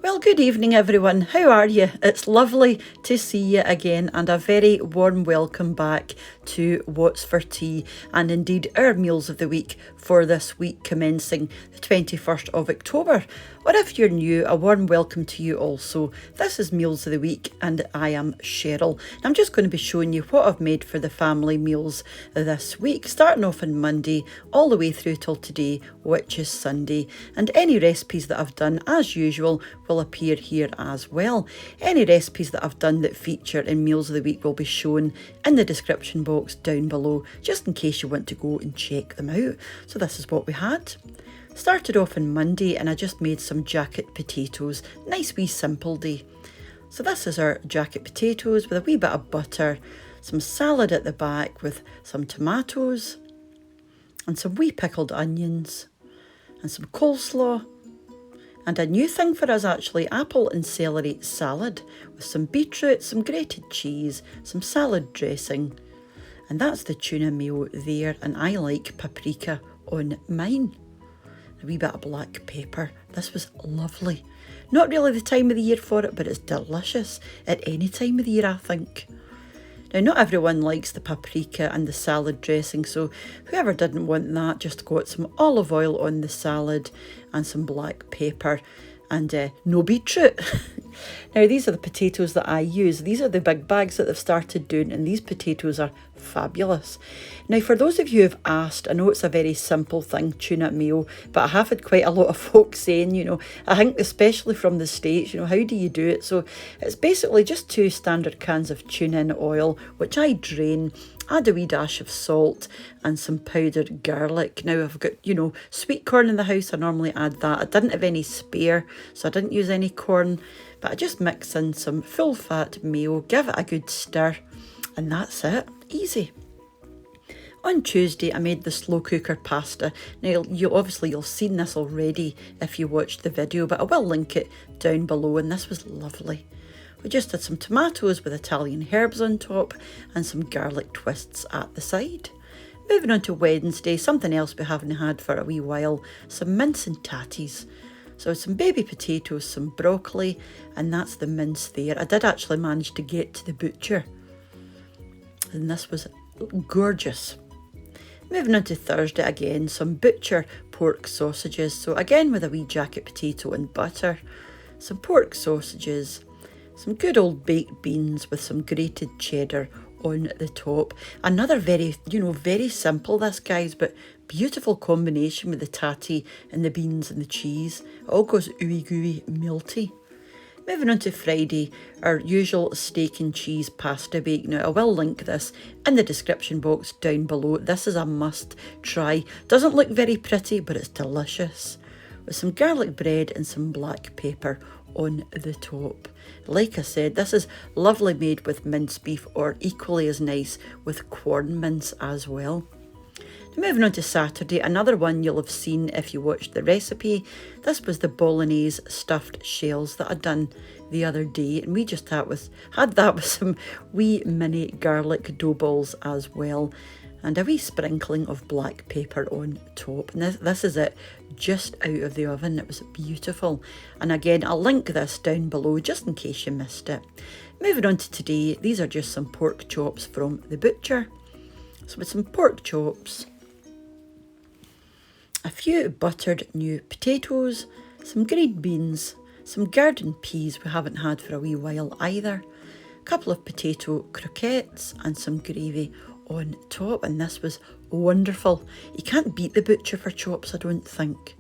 Well, good evening, everyone. How are you? It's lovely to see you again, and a very warm welcome back to What's for Tea, and indeed our meals of the week for this week commencing the 21st of October. Or if you're new, a warm welcome to you also. This is Meals of the Week, and I am Cheryl. And I'm just going to be showing you what I've made for the family meals this week, starting off on Monday all the way through till today, which is Sunday. And any recipes that I've done, as usual, will appear here as well. Any recipes that I've done that feature in Meals of the Week will be shown in the description box down below, just in case you want to go and check them out. So this is what we had. Started off on Monday and I just made some jacket potatoes. Nice wee simple day. So this is our jacket potatoes with a wee bit of butter, some salad at the back with some tomatoes and some wee pickled onions and some coleslaw. And a new thing for us actually, apple and celery salad with some beetroot, some grated cheese, some salad dressing. And that's the tuna mayo there, and I like paprika on mine. A wee bit of black pepper. This was lovely. Not really the time of the year for it, but it's delicious at any time of the year, I think. Now, not everyone likes the paprika and the salad dressing, so whoever didn't want that just got some olive oil on the salad and some black pepper and no beetroot. Now, these are the potatoes that I use. These are the big bags that they've started doing, and these potatoes are fabulous. Now, for those of you who've asked, I know it's a very simple thing, tuna mayo, but I have had quite a lot of folks saying, I think especially from the States, how do you do it? So it's basically just 2 standard cans of tuna in oil, which I drain, add a wee dash of salt and some powdered garlic. Now I've got, sweet corn in the house. I normally add that. I didn't have any spare, so I didn't use any corn, but I just mix in some full fat mayo, give it a good stir, and that's it. Easy. On Tuesday, I made the slow cooker pasta. Now, you'll seen this already if you watched the video, but I will link it down below, and this was lovely. We just had some tomatoes with Italian herbs on top and some garlic twists at the side. Moving on to Wednesday, something else we haven't had for a wee while, some mince and tatties. So some baby potatoes, some broccoli, and that's the mince there. I did actually manage to get to the butcher, and this was gorgeous. Moving on to Thursday again, some butcher pork sausages. So again with a wee jacket potato and butter, some pork sausages, some good old baked beans with some grated cheddar on the top. Another very simple this, guys, but beautiful combination with the tatty and the beans and the cheese. It all goes ooey gooey melty. Moving on to Friday, our usual steak and cheese pasta bake. Now, I will link this in the description box down below. This is a must try. Doesn't look very pretty, but it's delicious. With some garlic bread and some black pepper on the top. Like I said, this is lovely made with minced beef, or equally as nice with corn mince as well. Moving on to Saturday, another one you'll have seen if you watched the recipe. This was the bolognese stuffed shells that I'd done the other day, and we just had that with some wee mini garlic dough balls as well, and a wee sprinkling of black pepper on top. And this is it, just out of the oven. It was beautiful. And again, I'll link this down below just in case you missed it. Moving on to today, these are just some pork chops from the butcher. So with some pork chops, a few buttered new potatoes, some green beans, some garden peas we haven't had for a wee while either, a couple of potato croquettes and some gravy on top, and this was wonderful. You can't beat the butcher for chops, I don't think.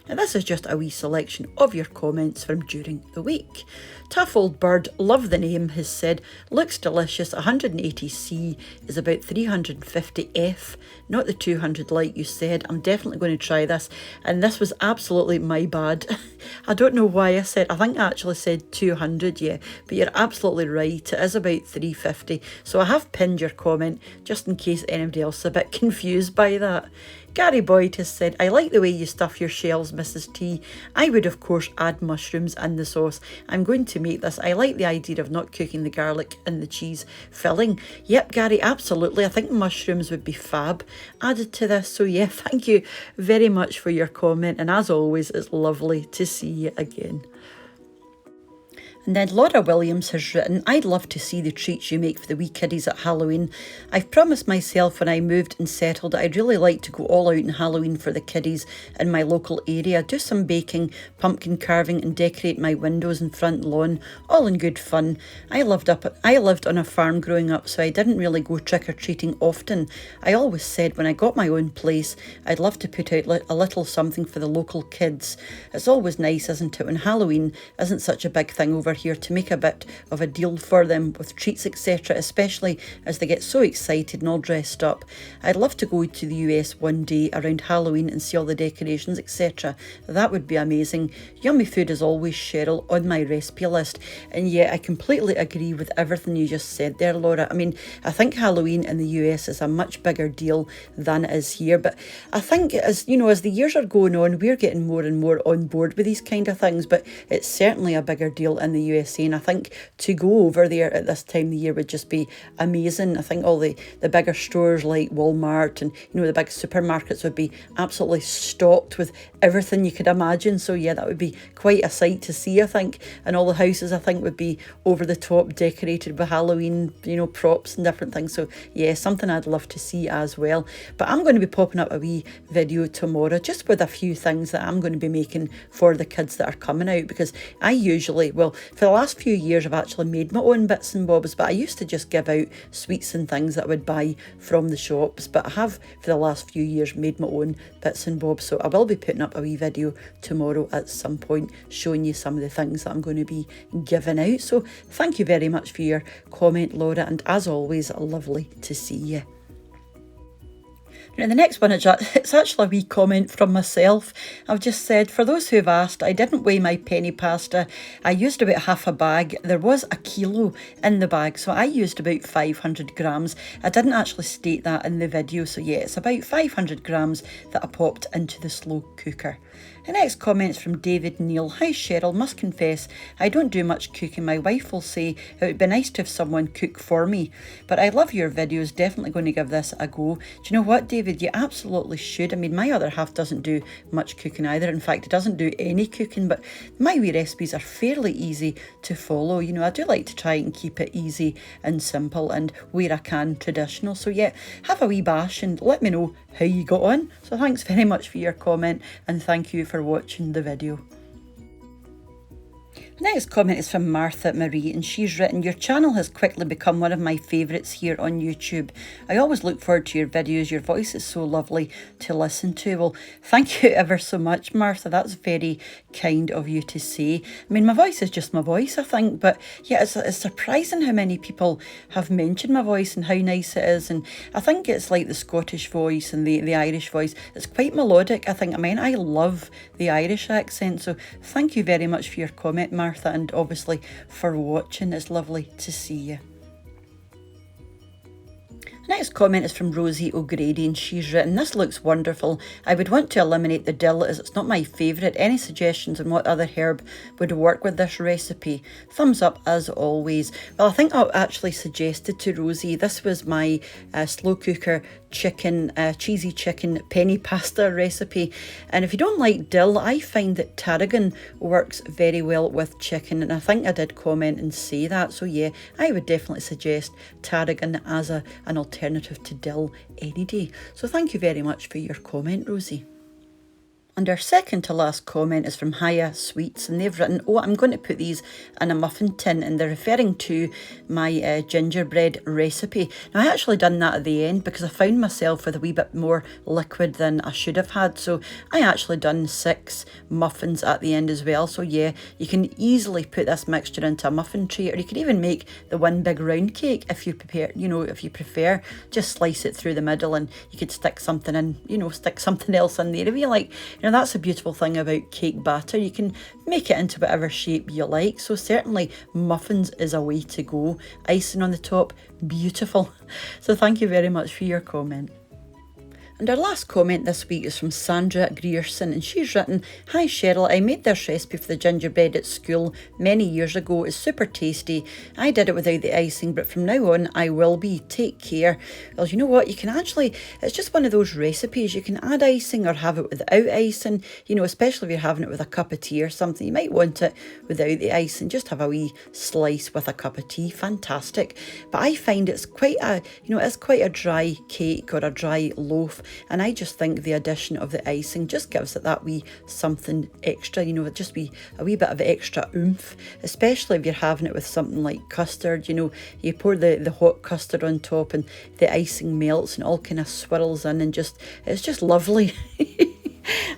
Now this is just a wee selection of your comments from during the week. Tough Old Bird, love the name, has said, looks delicious. 180C is about 350F, not the 200 like you said. I'm definitely going to try this, and this was absolutely my bad. I don't know why I think I actually said 200, yeah, but you're absolutely right. It is about 350, so I have pinned your comment just in case anybody else is a bit confused by that. Gary Boyd has said, I like the way you stuff your shells, Mrs. T. I would, of course, add mushrooms in the sauce. I'm going to make this. I like the idea of not cooking the garlic in the cheese filling. Yep, Gary, absolutely. I think mushrooms would be fab added to this. So, yeah, thank you very much for your comment. And as always, it's lovely to see you again. And then Laura Williams has written, I'd love to see the treats you make for the wee kiddies at Halloween. I've promised myself when I moved and settled that I'd really like to go all out in Halloween for the kiddies in my local area, do some baking, pumpkin carving and decorate my windows and front lawn, all in good fun. I lived on a farm growing up, so I didn't really go trick-or-treating often. I always said when I got my own place, I'd love to put out a little something for the local kids. It's always nice, isn't it, when Halloween isn't such a big thing over here, to make a bit of a deal for them with treats, etc., especially as they get so excited and all dressed up. I'd love to go to the US one day around Halloween and see all the decorations, etc. That would be amazing. Yummy food as always, Cheryl, on my recipe list. And yeah, I completely agree with everything you just said there, Laura. I mean, I think Halloween in the US is a much bigger deal than it is here, but I think as the years are going on, we're getting more and more on board with these kind of things, but it's certainly a bigger deal in the USA, and I think to go over there at this time of the year would just be amazing. I think all the bigger stores like Walmart and the big supermarkets would be absolutely stocked with everything you could imagine. So yeah, that would be quite a sight to see, I think, and all the houses I think would be over the top decorated with Halloween props and different things. So yeah, something I'd love to see as well. But I'm going to be popping up a wee video tomorrow just with a few things that I'm going to be making for the kids that are coming out, because I usually, well, for the last few years I've actually made my own bits and bobs, but I used to just give out sweets and things that I would buy from the shops, but I have for the last few years made my own bits and bobs. So I will be putting up a wee video tomorrow at some point showing you some of the things that I'm going to be giving out. So thank you very much for your comment, Laura, and as always, lovely to see you. Now the next one, it's actually a wee comment from myself. I've just said, for those who have asked, I didn't weigh my penny pasta. I used about half a bag. There was a kilo in the bag, so I used about 500 grams. I didn't actually state that in the video, so yeah, it's about 500 grams that I popped into the slow cooker. The next comment is from David Neal. Hi Cheryl, must confess, I don't do much cooking. My wife will say it would be nice to have someone cook for me, but I love your videos, definitely going to give this a go. Do you know what, David, you absolutely should. I mean, my other half doesn't do much cooking either. In fact, it doesn't do any cooking, but my wee recipes are fairly easy to follow. I do like to try and keep it easy and simple, and where I can, traditional. So yeah, have a wee bash and let me know how you got on. So thanks very much for your comment, and thank you for watching the video. The next comment is from Martha Marie, and she's written, your channel has quickly become one of my favourites here on YouTube. I always look forward to your videos. Your voice is so lovely to listen to. Well, thank you ever so much, Martha. That's very kind of you to say. I mean, my voice is just my voice, I think, but yeah, it's surprising how many people have mentioned my voice and how nice it is. And I think it's like the Scottish voice and the Irish voice. It's quite melodic, I think. I mean, I love the Irish accent, so thank you very much for your comment, Martha, and obviously for watching. It's lovely to see you. Next comment is from Rosie O'Grady, and she's written, this looks wonderful. I would want to eliminate the dill as it's not my favourite. Any suggestions on what other herb would work with this recipe? Thumbs up as always. Well, I think I actually suggested to Rosie, this was my slow cooker chicken, cheesy chicken penny pasta recipe. And if you don't like dill, I find that tarragon works very well with chicken, and I think I did comment and say that. So yeah, I would definitely suggest tarragon as an alternative to dill any day. So thank you very much for your comment, Rosie. And our second to last comment is from Haya Sweets, and they've written, oh, I'm going to put these in a muffin tin, and they're referring to my gingerbread recipe. Now, I actually done that at the end because I found myself with a wee bit more liquid than I should have had. So I actually done 6 muffins at the end as well. So yeah, you can easily put this mixture into a muffin tray, or you could even make the one big round cake if you prepare, if you prefer. Just slice it through the middle, and you could stick something in, stick something else in there if you like. That's a beautiful thing about cake batter. You can make it into whatever shape you like. So certainly muffins is a way to go. Icing on the top, beautiful. So thank you very much for your comment. And our last comment this week is from Sandra Grierson, and she's written, "Hi Cheryl, I made this recipe for the gingerbread at school many years ago. It's super tasty. I did it without the icing, but from now on I will be. Take care." Well, you know what, you can actually, it's just one of those recipes, you can add icing or have it without icing, you know, especially if you're having it with a cup of tea or something. You might want it without the icing, just have a wee slice with a cup of tea, fantastic. But I find it's quite a, you know, it's quite a dry cake or a dry loaf, and I just think the addition of the icing just gives it that wee something extra, you know, just a wee bit of extra oomph, especially if you're having it with something like custard. You know, you pour the hot custard on top and the icing melts and all kind of swirls in, and just, it's just lovely.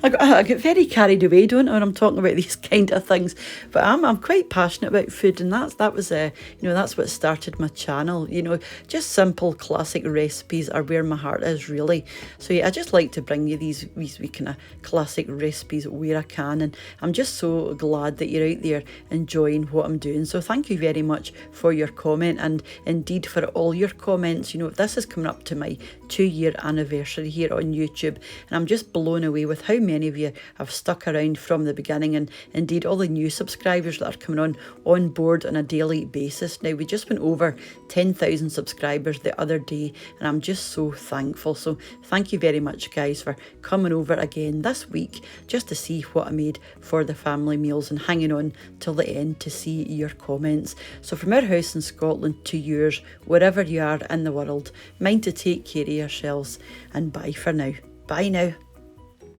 I get very carried away, don't I, when I'm talking about these kind of things. But I'm quite passionate about food, and that was you know, that's what started my channel. You know, just simple classic recipes are where my heart is, really. So yeah, I just like to bring you these wee kind of classic recipes where I can, and I'm just so glad that you're out there enjoying what I'm doing. So thank you very much for your comment, and indeed for all your comments. You know, this is coming up to my 2-year anniversary here on YouTube, and I'm just blown away with how many of you have stuck around from the beginning, and indeed all the new subscribers that are coming on board on a daily basis. Now, we just went over 10,000 subscribers the other day, and I'm just so thankful. So thank you very much, guys, for coming over again this week just to see what I made for the family meals and hanging on till the end to see your comments. So from our house in Scotland to yours, wherever you are in the world, mind to take care of yourselves, and bye for now. Bye now.